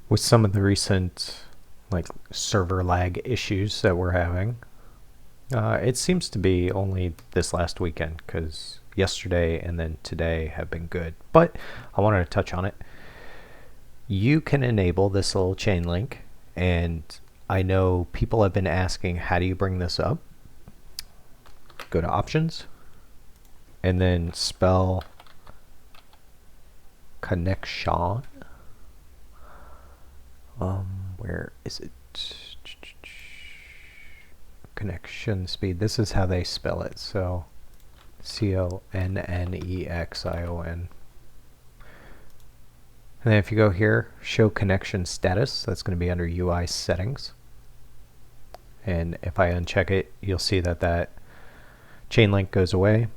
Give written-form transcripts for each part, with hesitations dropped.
with some of the recent like server lag issues that we're having. It seems to be only this last weekend because yesterday and then today have been good. But I wanted to touch on it. You can enable this little chain link, and I know people have been asking, how do you bring this up? Go to options and then spell connection. Where is it? Connection speed. This is how they spell it. So CONNEXION. And then if you go here, show connection status, that's going to be under UI settings. And if I uncheck it, you'll see that that chain link goes away,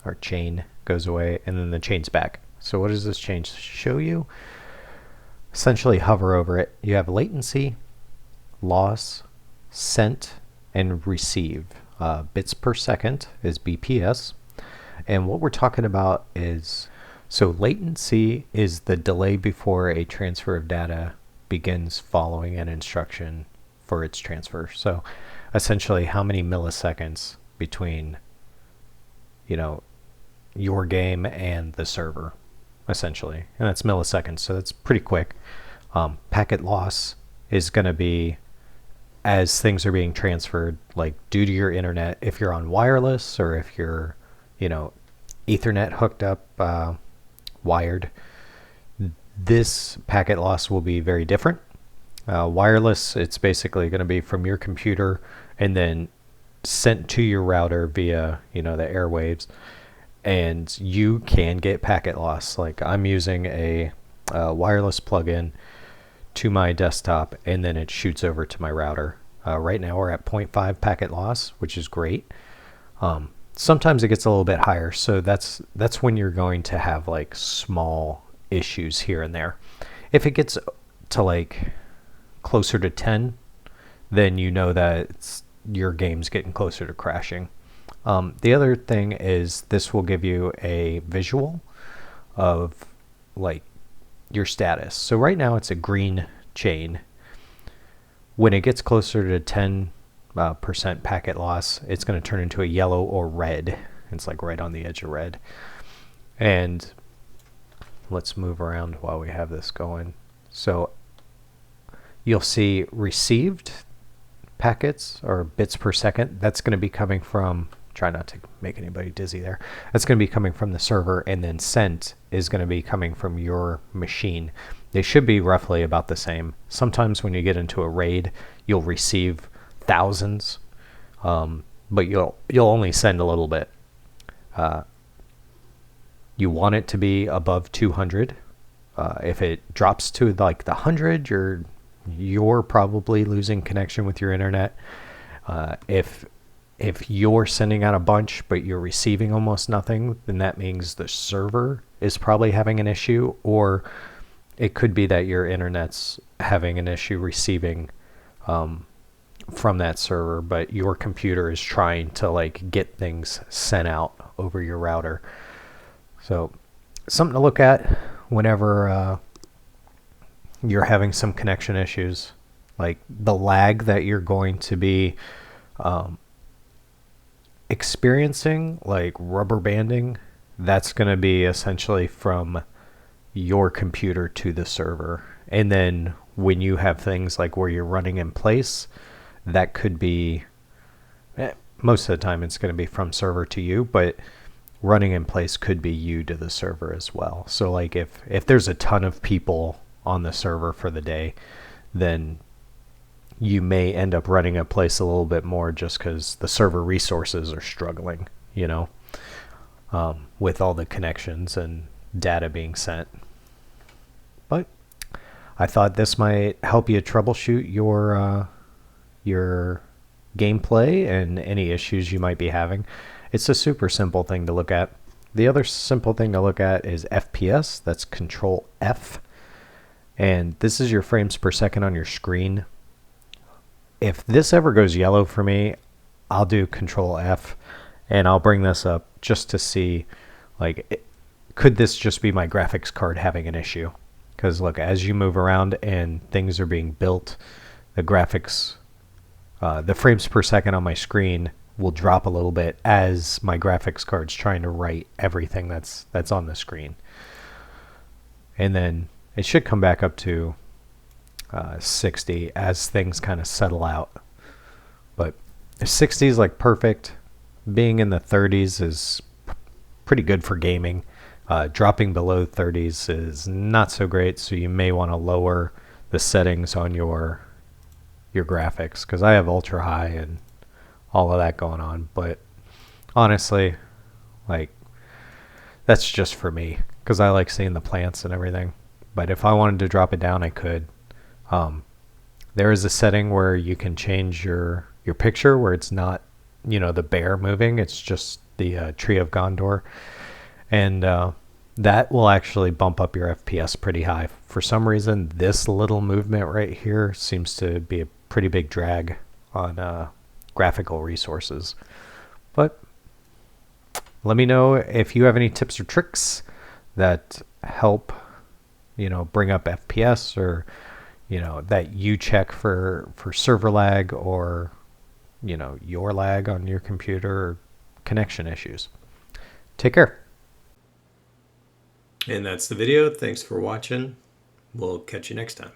or chain goes away, and then the chain's back. So what does this chain show you? Essentially hover over it. You have latency, loss, sent, and receive. Bits per second is BPS. And what we're talking about is, so latency is the delay before a transfer of data begins following an instruction for its transfer. So essentially how many milliseconds between, your game and the server, essentially. And that's milliseconds, so that's pretty quick. Packet loss is going to be as things are being transferred, like due to your internet, if you're on wireless or if you're, Ethernet hooked up, wired, this packet loss will be very different. Wireless, it's basically going to be from your computer and then sent to your router via, the airwaves, and you can get packet loss. Like I'm using a wireless plugin to my desktop, and then it shoots over to my router. Right now we're at 0.5 packet loss, which is great. Sometimes it gets a little bit higher, so that's when you're going to have like small issues here and there. If it gets to like closer to 10, then you know that your game's getting closer to crashing. The other thing is this will give you a visual of like your status. So right now it's a green chain. When it gets closer to 10% packet loss, it's going to turn into a yellow or red. It's like right on the edge of red. And let's move around while we have this going. So you'll see received packets or bits per second. That's going to be coming from, try not to make anybody dizzy there. That's going to be coming from the server, and then sent is going to be coming from your machine. They should be roughly about the same. Sometimes when you get into a raid, you'll receive thousands, but you'll only send a little bit. You want it to be above 200. If it drops to like the 100, you're probably losing connection with your internet. If you're sending out a bunch but you're receiving almost nothing, then that means the server is probably having an issue, or it could be that your internet's having an issue receiving from that server, but your computer is trying to like get things sent out over your router. So something to look at whenever you're having some connection issues, like the lag that you're going to be experiencing, like rubber banding. That's going to be essentially from your computer to the server. And then when you have things like where you're running in place, that could be, most of the time it's going to be from server to you, but running in place could be you to the server as well. So like if there's a ton of people on the server for the day, then you may end up running a place a little bit more just because the server resources are struggling, with all the connections and data being sent. But I thought this might help you troubleshoot your gameplay and any issues you might be having. It's a super simple thing to look at. The other simple thing to look at is FPS. That's Control F. And this is your frames per second on your screen. If this ever goes yellow for me, I'll do Control F, and I'll bring this up just to see, like, could this just be my graphics card having an issue? Because look, as you move around and things are being built, the graphics, the frames per second on my screen will drop a little bit as my graphics card's trying to write everything that's on the screen. And then it should come back up to 60 as things kind of settle out. But 60 is like perfect. Being in the 30s is pretty good for gaming. Dropping below 30s is not so great, so you may want to lower the settings on your graphics, because I have ultra high and all of that going on. But honestly, like, that's just for me, because I like seeing the plants and everything. But if I wanted to drop it down, I could. There is a setting where you can change your picture where it's not, the bear moving. It's just the tree of Gondor. And that will actually bump up your FPS pretty high. For some reason, this little movement right here seems to be a pretty big drag on graphical resources. But let me know if you have any tips or tricks that help, bring up FPS, or, that you check for server lag, or, your lag on your computer, or connection issues. Take care. And that's the video. Thanks for watching. We'll catch you next time.